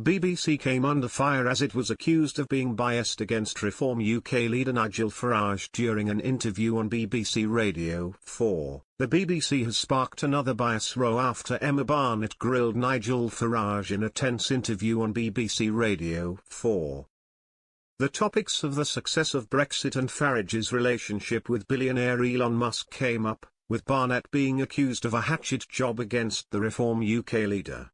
BBC came under fire as it was accused of being biased against Reform UK leader Nigel Farage during an interview on BBC Radio 4. The BBC has sparked another bias row after EmmaBarnett grilled Nigel Farage in a tense interview on BBC Radio 4. The topics of the success of Brexit and Farage's relationship with billionaire Elon Musk came up, with Barnett being accused of a hatchet job against the Reform UK leader.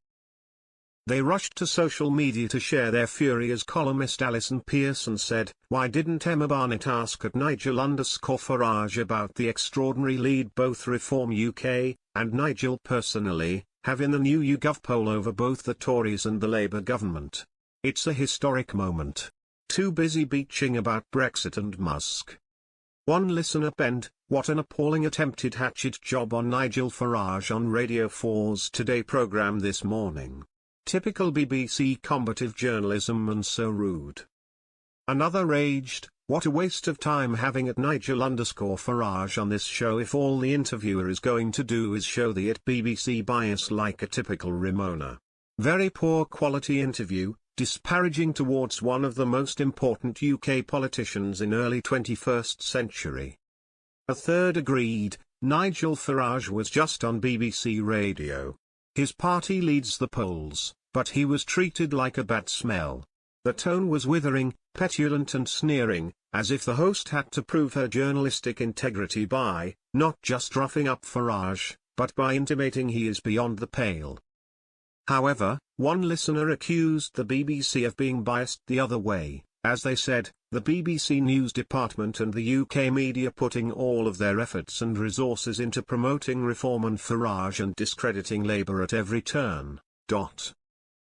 They rushed to social media to share their fury as columnist Alison Pearson said, "Why didn't EmmaBarnett ask at Nigel_Farage about the extraordinary lead both Reform UK, and Nigel personally, have in the new YouGov poll over both the Tories and the Labour government? It's a historic moment. Too busy beaching about Brexit and Musk." One listener penned, "What an appalling attempted hatchet job on Nigel Farage on Radio 4's Today programme this morning. Typical BBC combative journalism and so rude." Another raged, "What a waste of time having at Nigel_Farage on this show if all the interviewer is going to do is show the BBC bias like a typical Ramona. Very poor quality interview, disparaging towards one of the most important UK politicians in early 21st century." A third agreed, "Nigel Farage was just on BBC Radio. His party leads the polls, but he was treated like a bad smell. The tone was withering, petulant and sneering, as if the host had to prove her journalistic integrity by, not just roughing up Farage, but by intimating he is beyond the pale." However, one listener accused the BBC of being biased the other way, as they said, "The BBC News Department and the UK media putting all of their efforts and resources into promoting Reform and Farage and discrediting Labour at every turn."